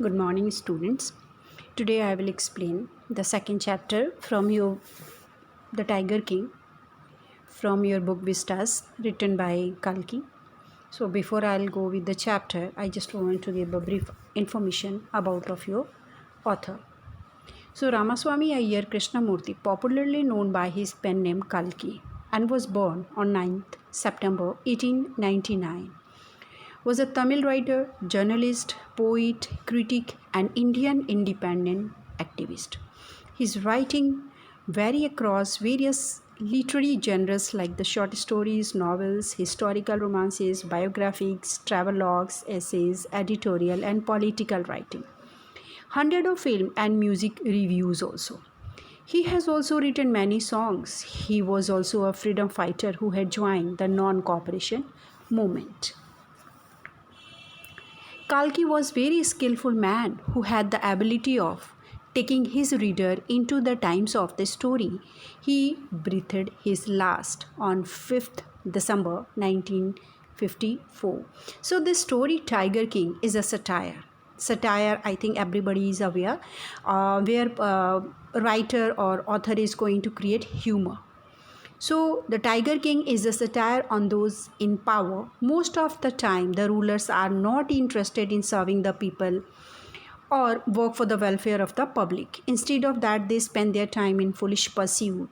Good morning, students. Today I will explain the second chapter from The Tiger King from your book Vistas, written by Kalki. So before I'll go with the chapter, I just want to give a brief information about of your author. So Ramaswamy Iyer Krishnamurthy, popularly known by his pen name Kalki, and was born on 9th September 1899, was a Tamil writer, journalist, poet, critic, and Indian independent activist. His writing vary across various literary genres like the short stories, novels, historical romances, biographies, travelogues, essays, editorial, and political writing. Hundred of film and music reviews also. He has also written many songs. He was also a freedom fighter who had joined the non-cooperation movement. Kalki was very skillful man who had the ability of taking his reader into the times of the story. He breathed his last on 5th December 1954. So this story Tiger King is a satire. Satire, I think everybody is aware, where writer or author is going to create humor. So, the Tiger King is a satire on those in power. Most of the time, the rulers are not interested in serving the people or work for the welfare of the public. Instead of that, they spend their time in foolish pursuit.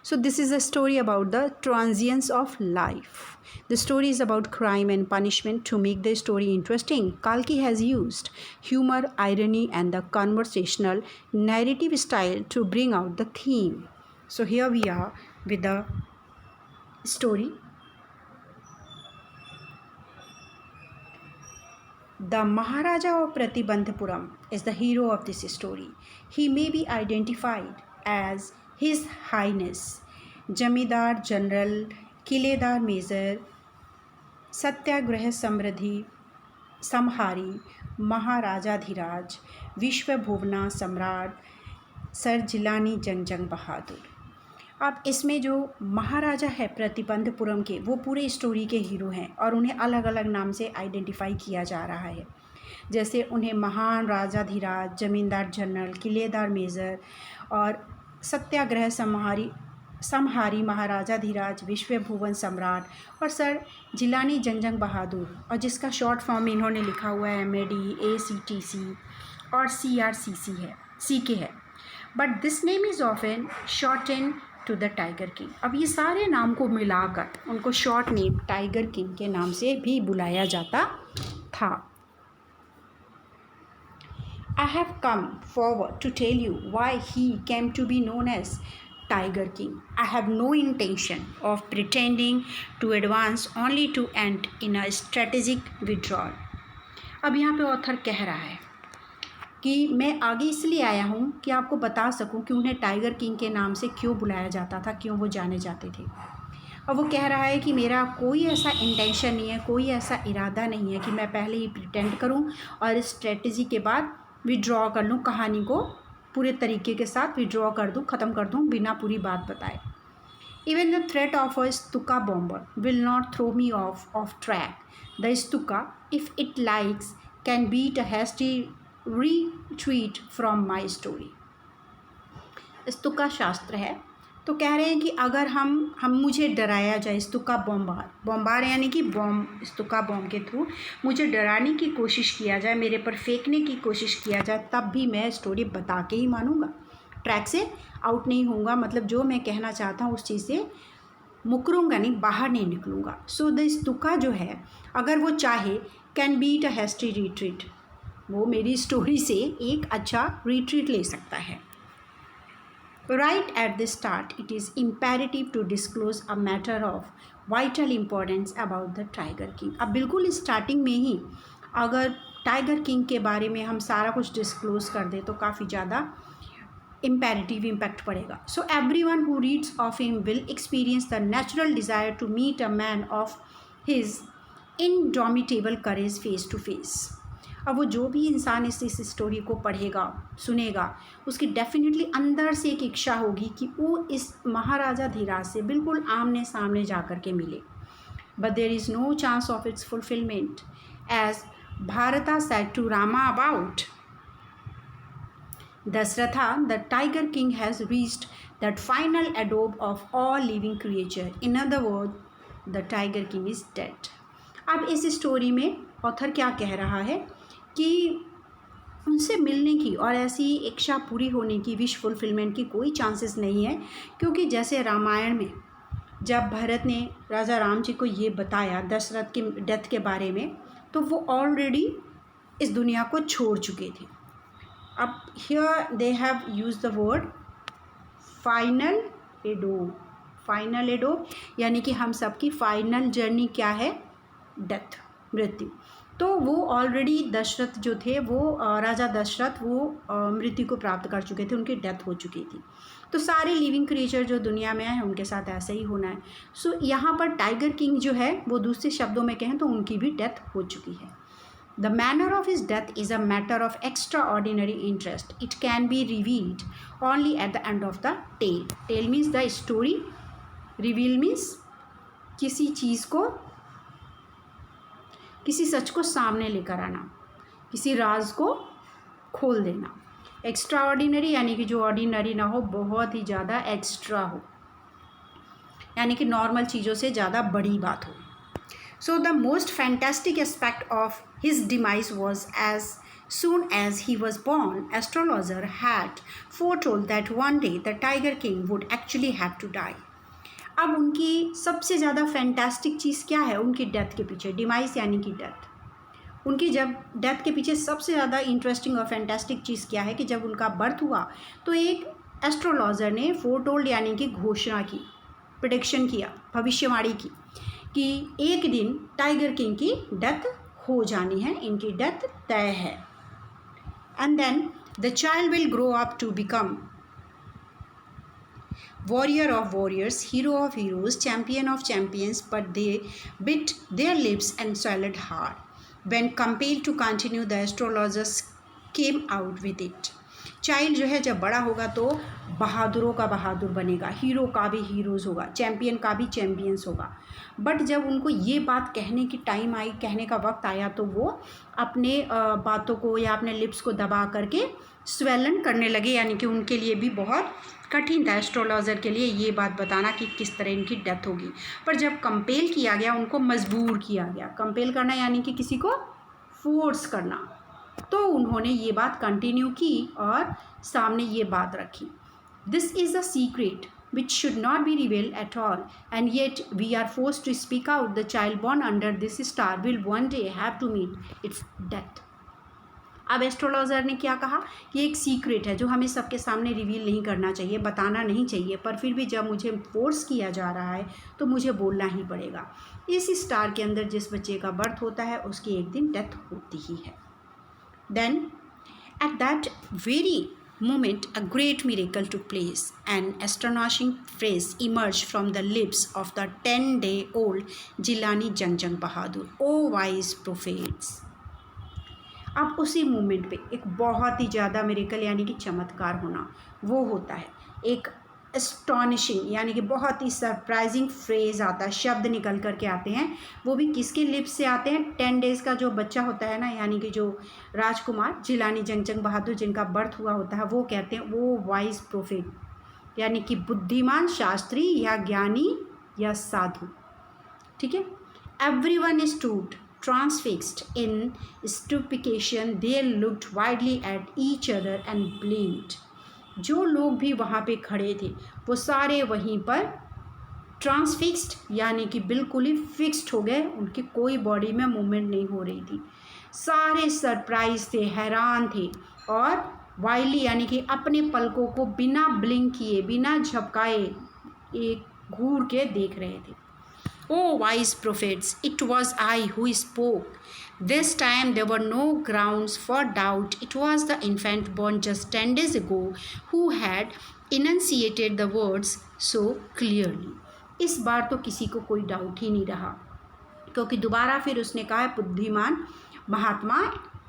So, this is a story about the transience of life. The story is about crime and punishment. To make the story interesting, Kalki has used humor, irony, and the conversational narrative style to bring out the theme. So, here we are with the story. The Maharaja of Pratibandhapuram is the hero of this story. He may be identified as His Highness Jamidar General Kiledar Major Satyagraha Samriddhi Samhari Maharajadhiraj Vishwabhuvna Samrat Sir Jilani Jang Bahadur. अब इसमें जो महाराजा है प्रतिबंधपुरम के, वो पूरे story के hero हैं और उन्हें अलग अलग नाम से आइडेंटिफाई किया जा रहा है। जैसे उन्हें महान राजाधिराज, जमींदार जनरल, किलेदार मेजर और सत्याग्रह समहारी महाराजाधिराज, विश्वभुवन सम्राट और सर जिलानी जंग बहादुर, और जिसका शॉर्ट फॉर्म इन्होंने लिखा हुआ है MAD, ACTC और CRCC है, CK है। But this name is often shorten to the tiger king. अब ये सारे नाम को मिलाकर उनको शॉर्ट नेम टाइगर किंग के नाम से भी बुलाया जाता था। I have come forward to tell you why he came to be known as Tiger King. I have no intention of pretending to advance only to end in a strategic withdrawal. अब यहाँ पे author कह रहा है कि मैं आगे इसलिए आया हूँ कि आपको बता सकूँ कि उन्हें टाइगर किंग के नाम से क्यों बुलाया जाता था, क्यों वो जाने जाते थे। और वो कह रहा है कि मेरा कोई ऐसा इंटेंशन नहीं है, कोई ऐसा इरादा नहीं है कि मैं पहले ही प्रिटेंड करूँ और इस स्ट्रेटजी के बाद विड्रॉ कर लूँ, कहानी को पूरे तरीके के साथ विड्रॉ कर दूँ, ख़त्म कर दूँ बिना पूरी बात बताए। Even the threat of a Stuka bomber will not throw me off track. The Stuka, if it likes, can beat a hasty retreat from my story. स्तुका शास्त्र है, तो कह रहे हैं कि अगर हम मुझे डराया जाए, स्तुका बॉम्बार यानी कि बॉम्ब, स्तुका बॉम्ब के थ्रू मुझे डराने की कोशिश किया जाए, मेरे पर फेंकने की कोशिश किया जाए, तब भी मैं स्टोरी बता के ही मानूंगा, ट्रैक से आउट नहीं होऊंगा। मतलब जो मैं कहना चाहता हूँ उस चीज़ से मुकरूंगा नहीं, बाहर नहीं निकलूँगा। सो द स्तुका जो है, अगर वो चाहे, can beat a hasty retreat, वो मेरी स्टोरी से एक अच्छा रिट्रीट ले सकता है। Right at the start, it is imperative to disclose a matter of vital importance about the Tiger King. अब बिल्कुल स्टार्टिंग में ही अगर टाइगर किंग के बारे में हम सारा कुछ डिस्क्लोज कर दें तो काफ़ी ज़्यादा imperative impact पड़ेगा. So everyone who reads of him will experience the natural desire to meet a man of his indomitable courage face to face. अब वो जो भी इंसान इस स्टोरी को पढ़ेगा, सुनेगा, उसकी डेफिनेटली अंदर से एक इच्छा होगी कि वो इस महाराजा धीराज से बिल्कुल आमने सामने जा कर के मिले। But there is no chance of its fulfilment as Bharata said to Rama about Dasratha, the tiger king has reached that final abode of all living creature. In other words, the tiger king is dead. अब इस story में author क्या कह रहा है कि उनसे मिलने की और ऐसी इच्छा पूरी होने की, विश फुलफिलमेंट की कोई चांसेस नहीं है, क्योंकि जैसे रामायण में जब भरत ने राजा राम जी को ये बताया दशरथ की डेथ के बारे में, तो वो ऑलरेडी इस दुनिया को छोड़ चुके थे. अब here they have use the word final ado, यानी कि हम सबकी फाइनल जर्नी क्या है, डेथ, मृत्यु. तो वो ऑलरेडी दशरथ जो थे, वो राजा दशरथ वो मृत्यु को प्राप्त कर चुके थे, उनकी डेथ हो चुकी थी. तो सारे लिविंग क्रिएचर जो दुनिया में हैं उनके साथ ऐसा ही होना है. सो यहाँ पर टाइगर किंग जो है वो दूसरे शब्दों में कहें तो उनकी भी डेथ हो चुकी है. The manner of his death is a matter of extraordinary interest. It can be revealed only at the end of the tale. Tale means the story. Reveal means किसी चीज़ को, किसी सच को सामने लेकर आना, किसी राज को खोल देना. एक्स्ट्रा ऑर्डिनरी यानी कि जो ऑर्डिनरी ना हो, बहुत ही ज़्यादा एक्स्ट्रा हो, यानी कि नॉर्मल चीज़ों से ज़्यादा बड़ी बात हो. So the most fantastic aspect of his demise was as soon as he was born, astrologer had foretold that one day the Tiger King would actually have to die. अब उनकी सबसे ज़्यादा फैंटास्टिक चीज़ क्या है उनकी डेथ के पीछे, demise यानी कि डेथ. उनकी जब डेथ के पीछे सबसे ज़्यादा इंटरेस्टिंग और फैंटास्टिक चीज़ क्या है कि जब उनका बर्थ हुआ तो एक एस्ट्रोलॉजर ने फोरटोल्ड यानी कि घोषणा की, प्रेडिक्शन किया, भविष्यवाणी की कि एक दिन टाइगर किंग की डेथ हो जानी है, इनकी डेथ तय है. And then the child will grow up to become warrior of warriors, hero of heroes, champion of champions, but they bit their lips and swallowed hard. When compelled to continue, the astrologers came out with it. Child जो है जब बड़ा होगा तो बहादुरों का बहादुर बनेगा, hero का भी हीरोज़ होगा, चैम्पियन का भी चैम्पियंस होगा. बट जब उनको ये बात कहने की टाइम आई, कहने का वक्त आया, तो वो अपने बातों को या अपने लिप्स को दबा करके स्वेलन करने लगे, यानी कि उनके लिए भी बहुत कठिन था एस्ट्रोलॉजर के लिए ये बात बताना कि किस तरह इनकी डेथ होगी. पर जब कंपेल किया गया, उनको मजबूर किया गया. कंपेल करना यानी कि किसी को फोर्स करना, तो उन्होंने ये बात कंटिन्यू की और सामने ये बात रखी. This is a secret which should not be revealed at all, and yet we are forced to speak out. The child born under this star will one day have to meet its death. अब astrologer ने क्या कहा कि एक secret है जो हमें सबके सामने रिवील नहीं करना चाहिए, बताना नहीं चाहिए, पर फिर भी जब मुझे फोर्स किया जा रहा है तो मुझे बोलना ही पड़ेगा. इस स्टार के अंदर जिस बच्चे का बर्थ होता है उसकी एक दिन डेथ होती ही है. Then at that very moment, a great miracle took place. An astonishing phrase emerged from the lips of the 10-day-old Jilani Jangjang Bahadur. O wise prophets! अब उसी मोमेंट पे एक बहुत ही ज़्यादा मिरेकल यानी कि चमत्कार होना वो होता है. एक एस्टॉनिशिंग यानी कि बहुत ही सरप्राइजिंग फ्रेज़ आता है, शब्द निकल कर के आते हैं, वो भी किसके लिप्स से आते हैं. 10 डेज़ का जो बच्चा होता है ना, यानी कि जो राजकुमार जिलानी जंगजंग बहादुर जिनका बर्थ हुआ होता है, वो कहते हैं वो वाइज प्रोफेट, यानी कि बुद्धिमान शास्त्री या ज्ञानी या साधु. ठीक है. Everyone stood transfixed in stupefaction. They looked widely at each other and blinked. जो लोग भी वहाँ पे खड़े थे वो सारे वहीं पर ट्रांसफिक्स्ड यानी कि बिल्कुल ही फिक्स्ड हो गए, उनकी कोई बॉडी में मूवमेंट नहीं हो रही थी. सारे सरप्राइज थे, हैरान थे और वाइली यानी कि अपने पलकों को बिना ब्लिंक किए, बिना झपकाए एक घूर के देख रहे थे. Oh, wise prophets, it was I who spoke. This time there were no grounds for doubt. It was the infant born just 10 days ago who had enunciated the words so clearly. इस बार तो किसी को कोई doubt ही नहीं रहा, क्योंकि दोबारा फिर उसने कहा, बुद्धिमान महात्मा,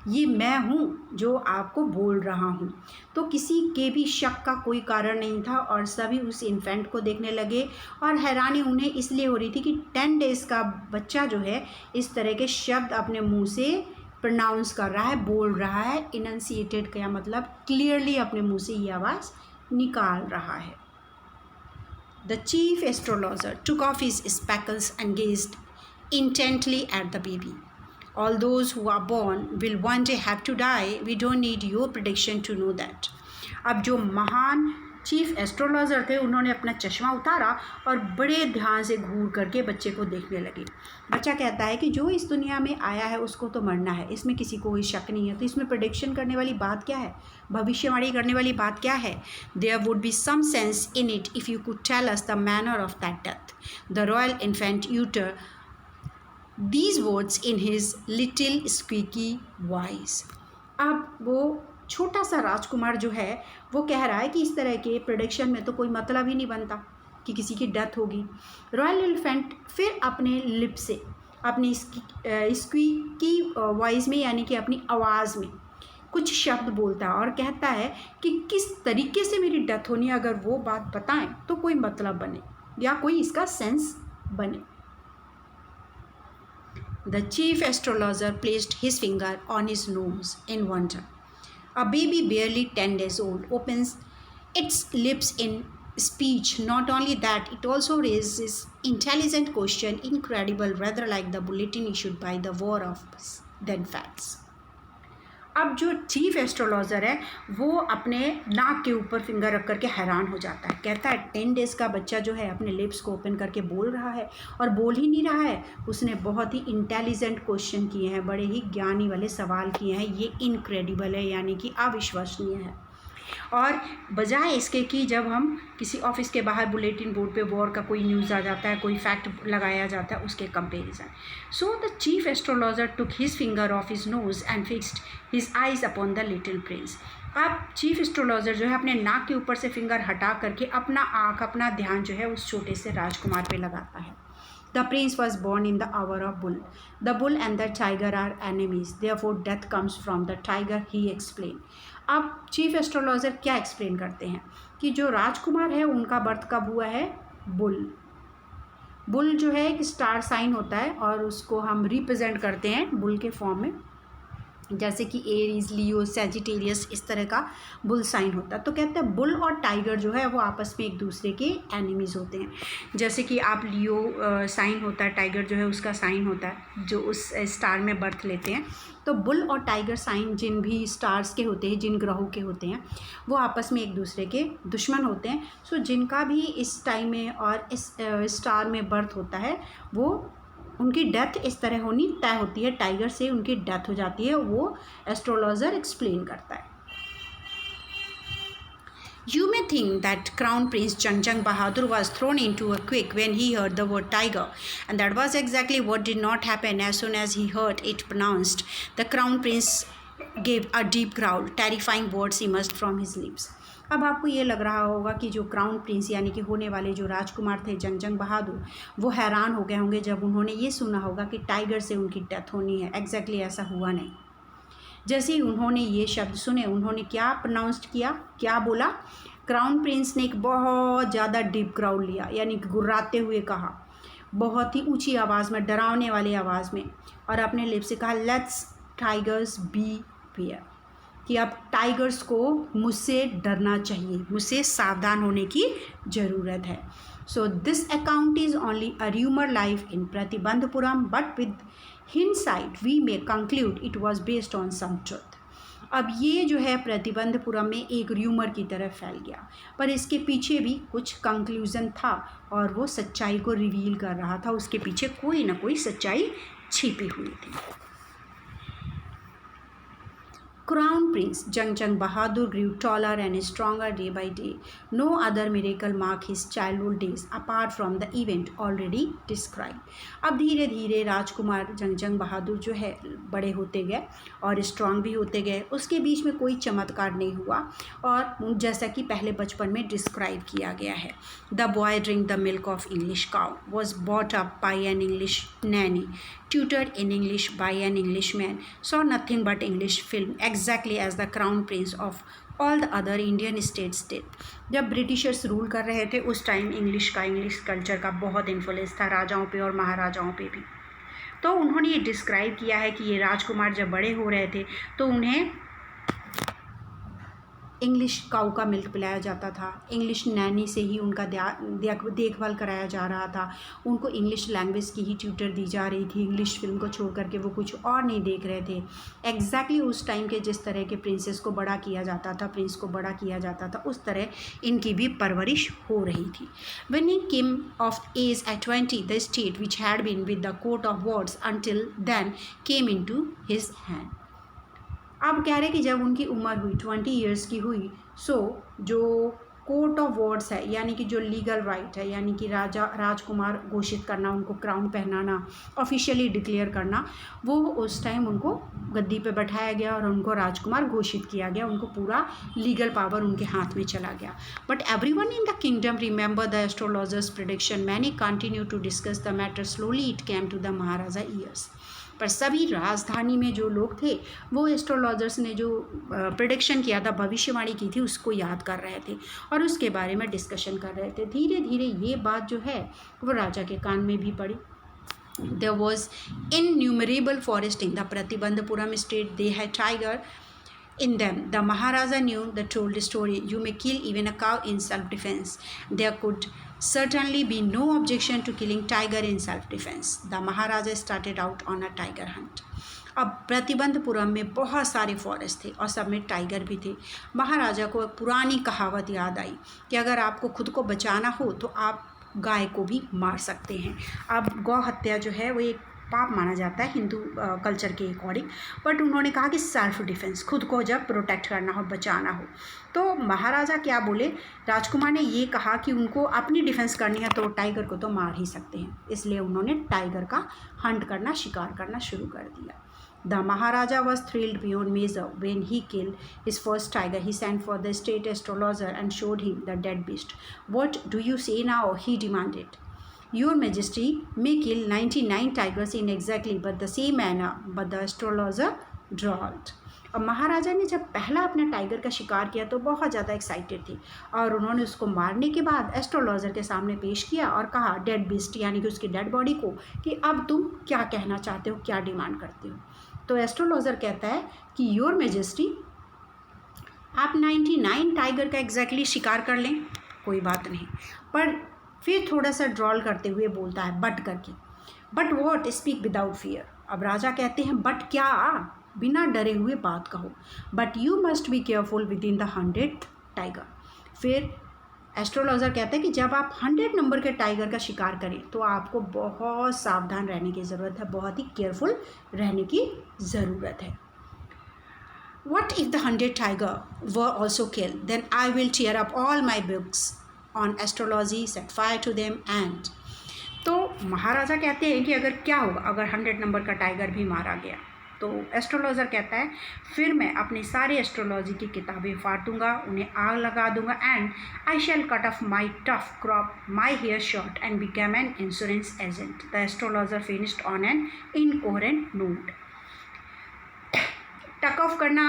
ये मैं हूँ जो आपको बोल रहा हूँ. तो किसी के भी शक का कोई कारण नहीं था और सभी उस इन्फेंट को देखने लगे और हैरानी उन्हें इसलिए हो रही थी कि 10 डेज़ का बच्चा जो है इस तरह के शब्द अपने मुंह से प्रोनाउंस कर रहा है, बोल रहा है। इनंसिएटेड का मतलब क्लियरली अपने मुंह से ये आवाज़ निकाल रहा है। The chief astrologer took off his spectacles and gazed intently at the baby. All those who are born will one day have to die. We don't need your prediction to know that. अब जो महान chief astrologer थे उन्होंने अपना चश्मा उतारा और बड़े ध्यान से घूर करके बच्चे को देखने लगे। बच्चा कहता है कि जो इस दुनिया में आया है उसको तो मरना है, इसमें किसी को कोई शक नहीं है। तो इसमें प्रेडिक्शन करने वाली बात क्या है, भविष्यवाणी करने वाली बात क्या है? There would be some sense in it if you could tell us the manner of that death. The royal infant utter these words in his little squeaky voice. अब वो छोटा सा राजकुमार जो है वो कह रहा है कि इस तरह के प्रोडिक्शन में तो कोई मतलब ही नहीं बनता कि किसी की डेथ होगी। रॉयल एलिफेंट फिर अपने लिप से, अपनी स्क्वीकी वॉइस में यानी कि अपनी आवाज़ में कुछ शब्द बोलता है और कहता है कि किस तरीके से मेरी डेथ होनी है, अगर वो बात बताएं तो कोई मतलब बने या कोई इसका सेंस बने। The chief astrologer placed his finger on his nose in wonder. A baby barely 10 days old opens its lips in speech. Not only that, it also raises intelligent question, incredible, rather like the bulletin issued by the war of then facts. अब जो chief astrologer है वो अपने नाक के ऊपर finger रख करके हैरान हो जाता है। कहता है 10 डेज़ का बच्चा जो है अपने लिप्स को ओपन करके बोल रहा है, और बोल ही नहीं रहा है, उसने बहुत ही इंटेलिजेंट क्वेश्चन किए हैं, बड़े ही ज्ञानी वाले सवाल किए हैं। ये इनक्रेडिबल है यानी कि अविश्वसनीय है। और बजाय इसके कि जब हम किसी ऑफिस के बाहर बुलेटिन बोर्ड पे वॉर का कोई न्यूज़ आ जाता है, कोई फैक्ट लगाया जाता है, उसके comparison. So the chief astrologer took his finger of his nose and fixed his eyes upon the little Prince. अब चीफ एस्ट्रोलॉजर जो है अपने नाक के ऊपर से फिंगर हटा करके अपना ध्यान जो है उस छोटे से राजकुमार पे लगाता है। The prince was born in the hour of bull. The bull and the tiger are enemies. Therefore, death comes from the tiger, he explained. अब चीफ एस्ट्रोलॉजर क्या एक्सप्लेन करते हैं कि जो राजकुमार है उनका बर्थ कब हुआ है? बुल। बुल जो है एक स्टार साइन होता है और उसको हम रिप्रेजेंट करते हैं बुल के फॉर्म में, जैसे कि एरीज, लियो, सैजिटेरियस, इस तरह का बुल साइन होता है। तो कहते हैं बुल और टाइगर जो है वो आपस में एक दूसरे के एनिमीज़ होते हैं। जैसे कि आप लियो साइन होता है, टाइगर जो है उसका साइन होता है जो उस स्टार में बर्थ लेते हैं। तो बुल और टाइगर साइन जिन भी स्टार्स के होते हैं, जिन ग्रहों के होते हैं, वो आपस में एक दूसरे के दुश्मन होते हैं। सो जिनका भी इस टाइम में और इस स्टार में बर्थ होता है वो उनकी डेथ इस तरह होनी तय होती है, टाइगर से उनकी डेथ हो जाती है, वो एस्ट्रोलॉजर एक्सप्लेन करता है। You may think that Crown Prince Jangjang Bahadur was thrown into a quake when he heard the word tiger, and that was exactly what did not happen. As soon as he heard it pronounced, the Crown Prince gave a deep growl, terrifying words emerged from his lips. अब आपको ये लग रहा होगा कि जो crown Prince यानी कि होने वाले जो राजकुमार थे जंगजंग बहादुर, वो हैरान हो गए होंगे जब उन्होंने ये सुना होगा कि टाइगर से उनकी डेथ होनी है। एग्जैक्टली ऐसा हुआ नहीं। जैसे ही उन्होंने ये शब्द सुने, उन्होंने क्या प्रोनाउंस किया, क्या बोला? क्राउन प्रिंस ने एक बहुत ज़्यादा डीप ग्राउल लिया, यानी कि गुर्राते हुए कहा, बहुत ही ऊंची आवाज़ में, डरावने वाली आवाज़ में, और अपने लिप से कहा, लेट्स टाइगर्स बी फेयर, कि अब टाइगर्स को मुझसे डरना चाहिए, मुझसे सावधान होने की ज़रूरत है। So this account is only a rumour rife in Pratibandhapuram, but with hindsight we may conclude it was based on some truth. अब ये जो है प्रतिबंधपुरम में एक र्यूमर की तरह फैल गया, पर इसके पीछे भी कुछ कंक्लूज़न था और वो सच्चाई को रिवील कर रहा था, उसके पीछे कोई ना कोई सच्चाई छिपी हुई थी। Crown Prince Jangjang Bahadur grew taller and stronger day by day. No other miracle marked his childhood days apart from the event already described. अब धीरे धीरे राजकुमार जंगजंग बहादुर जो है बड़े होते गए और स्ट्रांग भी होते गए, उसके बीच में कोई चमत्कार नहीं हुआ और जैसा कि पहले बचपन में डिस्क्राइब किया गया है। The boy drink the milk of English cow, was bought up by an English Naini, tutored in English by an Englishman, saw nothing but English film, exactly as the Crown Prince of all the other Indian states did. जब Britishers rule कर रहे थे उस time English culture का बहुत influence था राजाओं पे और महाराजाओं पे भी। तो उन्होंने ये डिस्क्राइब किया है कि ये राजकुमार जब बड़े हो रहे थे तो उन्हें इंग्लिश काऊ का मिल्क पिलाया जाता था, इंग्लिश नैनी से ही उनका देखभाल कराया जा रहा था, उनको इंग्लिश लैंग्वेज की ही ट्यूटर दी जा रही थी, इंग्लिश फिल्म को छोड़ करके वो कुछ और नहीं देख रहे थे। एग्जैक्टली उस टाइम के जिस तरह के प्रिंसेस को बड़ा किया जाता था, प्रिंस को बड़ा किया जाता था, उस तरह इनकी भी परवरिश हो रही थी। When he came of age at 20, the state which had been with the court of wards until then came into his hand. अब कह रहे कि जब उनकी उम्र हुई 20 ईयर्स की हुई, सो जो कोर्ट ऑफ वॉर्ड्स है यानी कि जो लीगल राइट है, यानी कि राजकुमार घोषित करना, उनको क्राउन पहनाना, ऑफिशियली डिक्लेयर करना, वो उस टाइम उनको गद्दी पे बैठाया गया और उनको राजकुमार घोषित किया गया, उनको पूरा लीगल पावर उनके हाथ में चला गया। But everyone in the kingdom remember the astrologer's prediction, many continue to discuss the matter, slowly it came to the maharaja ears. पर सभी राजधानी में जो लोग थे वो एस्ट्रोलॉजर्स ने जो प्रेडिक्शन किया था, भविष्यवाणी की थी, उसको याद कर रहे थे और उसके बारे में डिस्कशन कर रहे थे। धीरे धीरे ये बात जो है वो राजा के कान में भी पड़ी। There was innumerable forest in the Pratibandhapuram state. They had tiger in them. The Maharaja knew the told story. You may kill even a cow in self-defense. There could certainly be no objection to killing tiger in self-defense. The Maharaja started out on a tiger hunt. अब प्रतिबंधपुरम में बहुत सारे forest थे और सब में tiger भी थे। महाराजा को एक पुरानी कहावत याद आई कि अगर आपको खुद को बचाना हो तो आप गाय को भी मार सकते हैं। अब गौ हत्या जो है वो एक पाप माना जाता है हिंदू कल्चर के अकॉर्डिंग, बट उन्होंने कहा कि सेल्फ डिफेंस, खुद को जब प्रोटेक्ट करना हो, बचाना हो। तो महाराजा क्या बोले, राजकुमार ने ये कहा कि उनको अपनी डिफेंस करनी है तो टाइगर को तो मार ही सकते हैं, इसलिए उन्होंने टाइगर का हंट करना, शिकार करना शुरू कर दिया। The Maharaja was thrilled beyond measure when he killed his first tiger. He sent for the state astrologer and showed him the dead beast. What do you say now? He demanded. Your Majesty may kill 99 tigers in exactly but the same manner, but the astrologer drawled. अब महाराजा ने जब पहला अपने tiger का शिकार किया तो बहुत ज़्यादा एक्साइटेड थे और उन्होंने उसको मारने के बाद एस्ट्रोलॉजर के सामने पेश किया और कहा डेड बीस्ट यानी कि उसकी डेड बॉडी को कि अब तुम क्या कहना चाहते हो, क्या डिमांड करते हो। तो एस्ट्रोलॉजर कहता है कि योर मेजेस्टी आप 99 टाइगर का एग्जैक्टली शिकार कर लें, कोई बात नहीं, पर फिर थोड़ा सा ड्रॉल करते हुए बोलता है बट करके, but what, speak without fear. अब राजा कहते हैं बट क्या, बिना डरे हुए बात कहो, but you must be careful with in the 100th tiger. फिर एस्ट्रोलॉजर कहता है कि जब आप 100 नंबर के टाइगर का शिकार करें तो आपको बहुत सावधान रहने की ज़रूरत है, बहुत ही केयरफुल रहने की ज़रूरत है। What if the 100 tiger were also killed? Then I will tear up all my books on astrology, set fire to them and तो महाराजा कहते हैं कि अगर क्या होगा अगर 100 नंबर का टाइगर भी मारा गया, तो एस्ट्रोलॉजर कहता है फिर मैं अपनी सारी एस्ट्रोलॉजी की किताबें फाड़ दूंगा, उन्हें आग लगा दूंगा and I shall cut off my tuft crop my hair short and become an insurance agent. The astrologer finished on an incoherent note. Tuck off करना,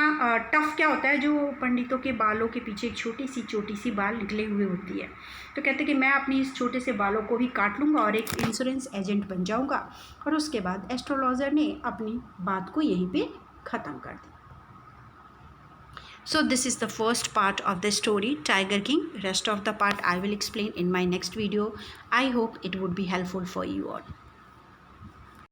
टफ क्या होता है, जो पंडितों के बालों के पीछे एक छोटी सी बाल निकले हुए होती है, तो कहते हैं कि मैं अपनी इस छोटे से बालों को भी काट लूँगा और एक इंश्योरेंस एजेंट बन जाऊँगा। और उसके बाद एस्ट्रोलॉजर ने अपनी बात को यहीं पे ख़त्म कर दिया। So this is the first part of the story, Tiger King. Rest of the part I will explain in my next video. I hope it would be helpful for you all.